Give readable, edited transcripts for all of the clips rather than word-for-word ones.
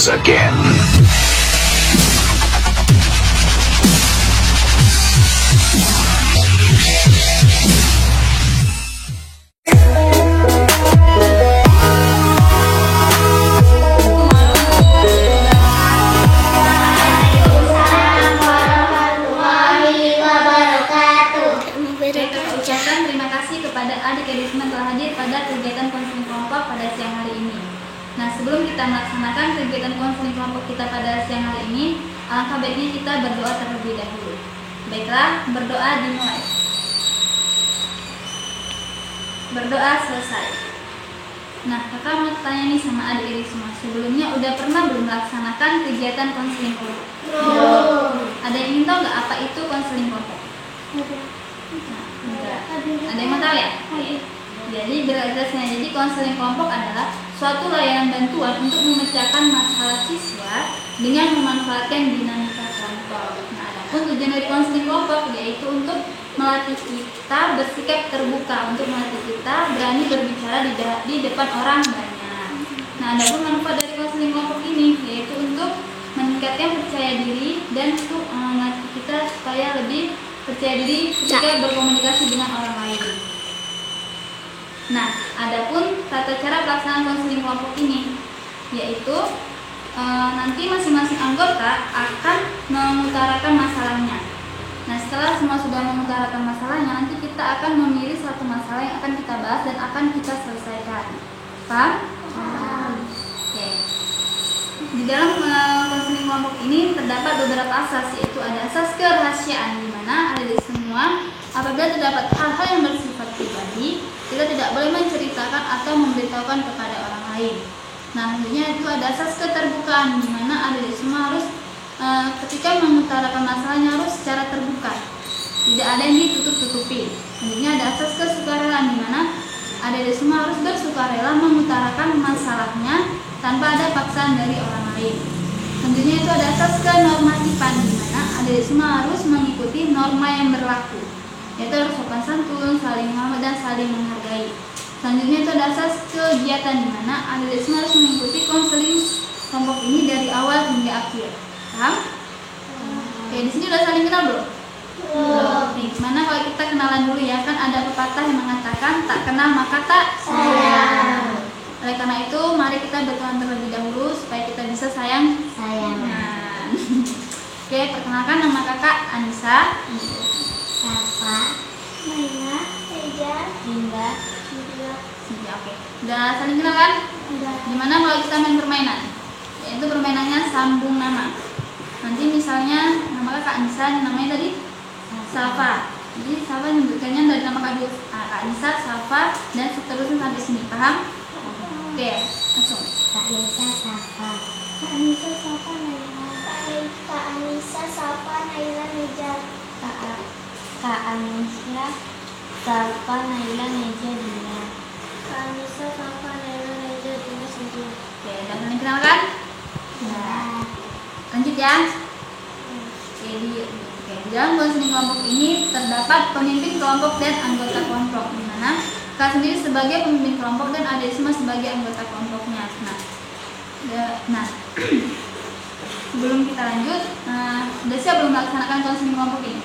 again. Terima kasih kepada adik-adik semua telah hadir pada kegiatan konseling kelompok pada siang hari ini. Nah, sebelum kita melaksanakan kegiatan konseling kelompok kita pada siang hari ini, alangkah baiknya kita berdoa terlebih dahulu. Baiklah, berdoa dimulai. Berdoa selesai. Nah, kakak mau tanya nih sama adik-adik semua, sebelumnya udah pernah belum melaksanakan kegiatan konseling kelompok? Ada yang ingin tahu nggak apa itu konseling kelompok? Ada yang mau tahu ya? Jadi berjelasnya, jadi konseling kelompok adalah suatu layanan bantuan untuk memecahkan masalah siswa dengan memanfaatkan dinamika kelompok. Nah, adapun tujuan dari konseling kelompok yaitu untuk melatih kita bersikap terbuka, untuk melatih kita berani berbicara di depan orang banyak. Nah, adapun manfaat dari konseling kelompok ini yaitu untuk meningkatkan percaya diri dan untuk melatih kita supaya lebih percaya diri ketika berkomunikasi dengan orang lain. Nah, adapun tata cara pelaksanaan konseling kelompok ini yaitu nanti masing-masing anggota akan mengutarakan masalahnya. Nah, setelah semua sudah mengutarakan masalahnya, nanti kita akan memilih satu masalah yang akan kita bahas dan akan kita selesaikan. Paham? Oke. Di dalam konseling kelompok ini terdapat beberapa asas, yaitu ada asas kerahasiaan, di mana ada di semua apabila terdapat hal-hal yang bersifat pribadi, kita tidak boleh menceritakan atau memberitahukan kepada orang lain. Nah, selanjutnya itu ada asas keterbukaan, di mana ada di semua harus ketika mengutarakan masalahnya harus secara terbuka, tidak ada yang ditutup-tutupi. Selanjutnya ada asas kesukarelaan, di mana ada di semua harus bersukarela mengutarakan masalahnya tanpa ada paksaan dari orang lain. Selanjutnya itu ada asas kenormatifan, di mana ada di semua harus mengikuti norma yang berlaku, yaitu harus sopan santun, saling menghormati dan saling menghargai. Selanjutnya itu ada asas kegiatan, di mana ada di semua harus mengikuti konseling kelompok ini dari awal hingga akhir. Paham? Oke, di sini udah saling kenal belum? Nih, gimana kalau kita kenalan dulu ya? Kan ada pepatah yang mengatakan tak kenal maka tak sayang. Oleh karena itu, mari kita berkenalan terlebih dahulu supaya kita bisa sayang. Nah. Oke, perkenalkan nama kakak Anissa, Safa, Maina, Eja, Dinda, Sintia. Oke, udah saling kenal kan? Gimana kalau kita main permainan? Yaitu permainannya sambung nama. Nanti misalnya nama kakak Anissa, namanya tadi Safa. Jadi Safa nyebutkannya dari nama kak Anissa, Safa, dan seterusnya sampai sini. Paham? Oke, langsung. Kak Anissa, Safa, Kak Anissa, Safa, Naila. Kak Anissa, Safa, Naila, Neja. Kak Anissa, Safa, Naila, Neja, Dinda. Kak Anissa, Safa, Naila, Neja, Dinda, Sintia. Oke, udah saling kenal kan? Lanjut ya. Oke, di dalam konseling kelompok ini terdapat pemimpin kelompok dan anggota kelompok, di mana kakak sendiri sebagai pemimpin kelompok dan adik semua sebagai anggota kelompoknya. Nah, sebelum kita lanjut, udah siap belum melaksanakan konseling kelompok ini?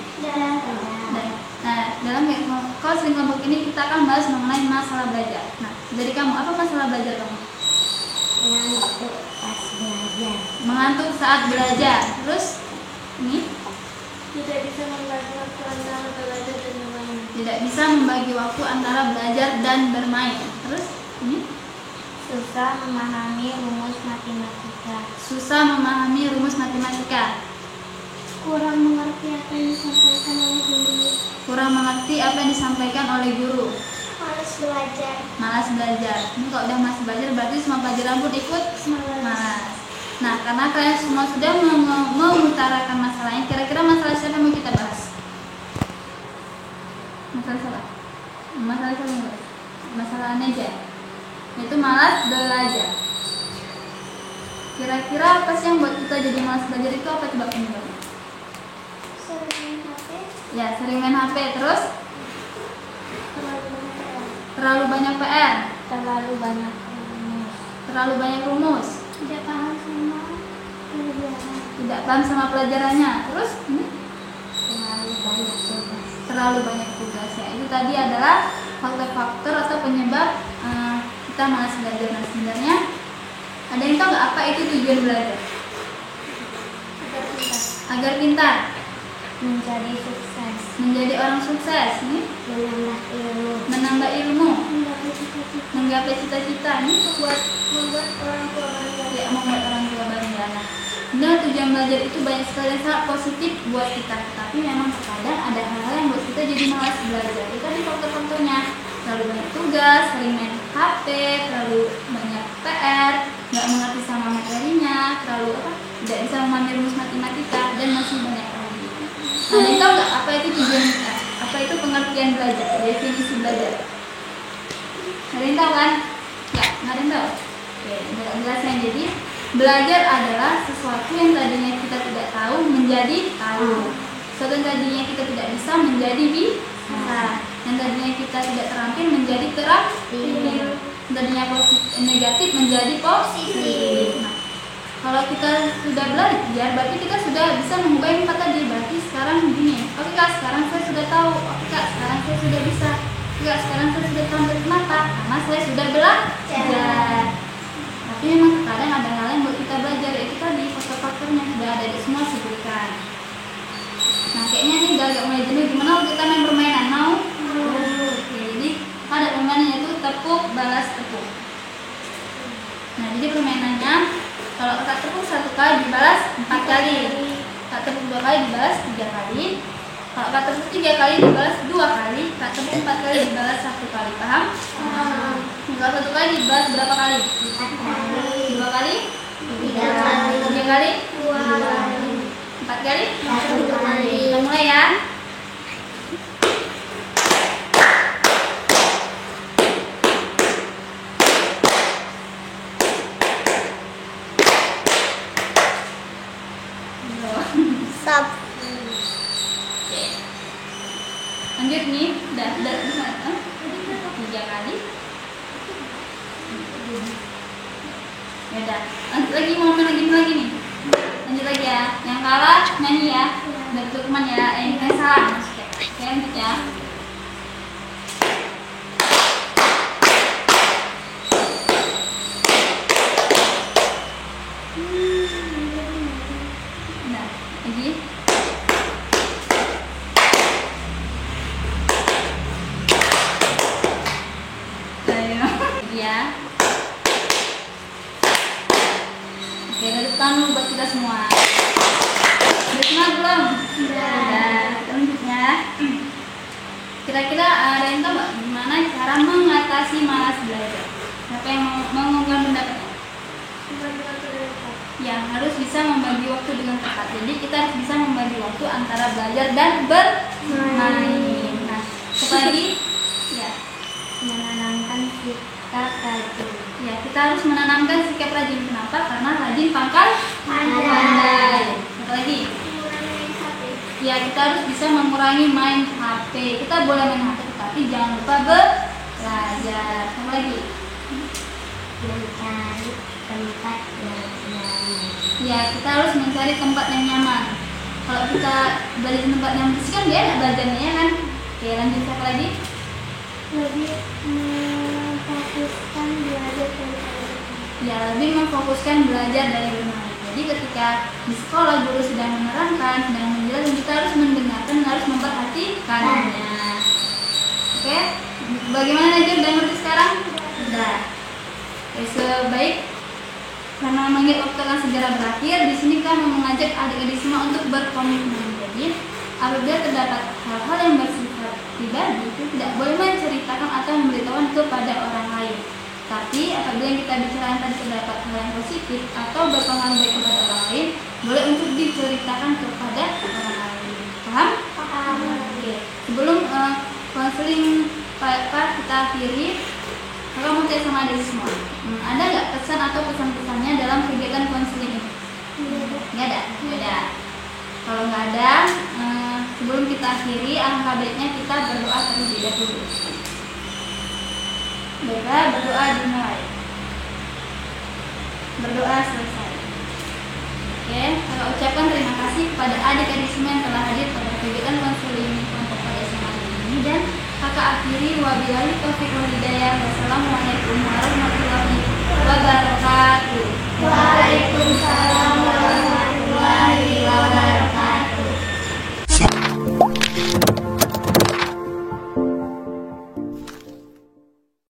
Nah, dalam konseling kelompok ini kita akan bahas mengenai masalah belajar. Nah, dari kamu, apa masalah belajar kamu? Ngantuk pas belajar. Mengantuk saat belajar. Terus ini Tidak bisa membagi waktu antara belajar dan bermain. tidak bisa membagi waktu antara belajar dan bermain. Terus ini Susah memahami rumus matematika. susah memahami rumus matematika. Kurang mengerti apa yang disampaikan oleh guru. Kurang mengerti apa yang disampaikan oleh guru. Malas belajar. Malas belajar. Ini kalau udah malas belajar berarti semua pelajaran pun ikut malas. Nah, karena kalian semua sudah mengutarakan masalahnya, kira-kira masalah siapa yang mau kita bahas? Masalah siapa? Masalah siapa yang bahas? Masalah Neja. Itu malas belajar. Kira-kira apa sih yang buat kita jadi malas belajar itu apa coba penyebabnya? Sering main HP. Ya, sering main HP. Terus Terlalu banyak PR. terlalu banyak PR, Terlalu banyak rumus. terlalu banyak rumus, Tidak paham sama tidak paham sama pelajarannya. Terus terlalu banyak tugas ya. Itu tadi adalah faktor-faktor atau penyebab kita malas belajar. Nah, sebenarnya ada yang tahu nggak apa itu tujuan belajar? Agar pintar, Menjadi sukses. menjadi orang sukses, nih, Menambah ilmu. menambah ilmu, Mendapat cita-cita. menggapai cita-cita, nih, Membuat orang tua bangga. ya, membuat orang tua bangga. Nah, benar tujuan belajar itu banyak sekali yang sangat positif buat kita, tapi memang terkadang ada hal-hal yang buat kita jadi malas belajar. Itu tadi faktor-faktornya, terlalu banyak tugas, sering main HP, terlalu banyak PR, nggak mengerti sama materinya, terlalu tidak bisa memahami rumus matematika, dan masih banyak lagi. Nah, ada yang tahu nggak apa itu tujuan, apa itu pengertian belajar, definisi belajar? Ada yang tahu kan? Nggak ada yang tahu. Oke, udah jelasnya. Jadi belajar adalah sesuatu yang tadinya kita tidak tahu menjadi tahu. Sesuatu yang tadinya kita tidak bisa menjadi bisa. Yang tadinya kita tidak terampil menjadi terampil. Tadinya negatif menjadi positif. Nah, kalau kita sudah belajar, berarti kita sudah bisa mengubah yang kata tadi. Berarti sekarang begini, oke Kak, sekarang saya sudah tahu. Oke Kak, sekarang saya sudah bisa. Oke Kak, sekarang saya sudah terampil mata karena saya sudah belajar. Tapi memang kadang ada hal yang buat kita belajar, yaitu tadi faktor-faktornya sudah ada di semua sebutkan. Nah, kayaknya ini udah agak mulai jenuh. Gimana kalau kita main permainan? Mau? Oke, jadi ada permainannya itu tepuk balas tepuk. Nah, jadi permainannya kalau kak tepuk 1 kali dibalas 4 kali, kak tepuk 2 kali dibalas 3 kali, kalau kak tepuk 3 kali dibalas 2 kali, kak tepuk 4 kali dibalas 1 kali. Paham? Kalau 1 kali dibalas berapa kali? 2 kali? 3 kali? 4 kali? 1 kali. Kita mulai ya. Stop. Oke. Lanjut nih, udah 3 kali. Ya udah, lanjut lagi, mau main lagi nih. Lanjut lagi ya. Yang kalah nyanyi ya. Udah teman ya. Salah maksudnya. Oke, lanjut ya. Nah, lagi. Ayo, ya. Oke, dari depan dulu buat kita semua. Udah semua belum? Udah. Kita lanjut ya. Kira-kira ada yang tahu nggak gimana cara mengatasi malas belajar? Siapa yang mau mengungkapkan pendapatnya? Ya, harus bisa membagi waktu dengan tepat. Jadi kita harus bisa membagi waktu antara belajar dan bermain. Nah, apalagi ya, Menanamkan sikap rajin. ya kita harus menanamkan sikap rajin. Kenapa? Karena rajin pangkal pandai. Apa lagi? Ya, kita harus bisa mengurangi main HP. Kita boleh main HP, tapi jangan lupa belajar. Apa lagi? Mencari tempat yang nyaman. Ya, kita harus mencari tempat yang nyaman. Kalau kita belajar di tempat yang bersih kan dia enak belajarnya ya kan. Oke, lanjut apa lagi? Lebih memfokuskan belajar daripada Ya, lebih memfokuskan belajar dari bermain. Jadi ketika di sekolah guru sedang menerangkan, sedang menjelaskan, kita harus mendengarkan, harus memperhatikannya. Oke, bagaimana aja udah ngerti sekarang? Udah. Oke, sebaik karena mengingat waktu akan segera berakhir, di sini kami mengajak adik-adik semua untuk berkomitmen. Jadi, apabila terdapat hal-hal yang bersifat pribadi, itu tidak boleh menceritakan atau memberitahukan kepada orang lain. Tapi apabila yang kita bicarakan tadi terdapat hal yang positif atau berpengaruh baik kepada orang lain, boleh untuk diceritakan kepada orang lain. Paham? paham. Oke. Sebelum konseling Pak kita akhiri, kakak mau tanya sama adik semua. Ada nggak pesan atau pesan-pesannya dalam kegiatan konseling ini? Nggak ada. Nggak ada. Kalau nggak ada, sebelum kita akhiri, alangkah baiknya kita berdoa terlebih dahulu. Berdoa dimulai. Berdoa selesai. Oke, kalau ucapkan kasih kepada adik-adik semua yang telah hadir pada kegiatan konseling kelompok pada siang hari ini, dan kakak akhiri wabillahi taufiq wal hidayah. Wassalamualaikum warahmatullahi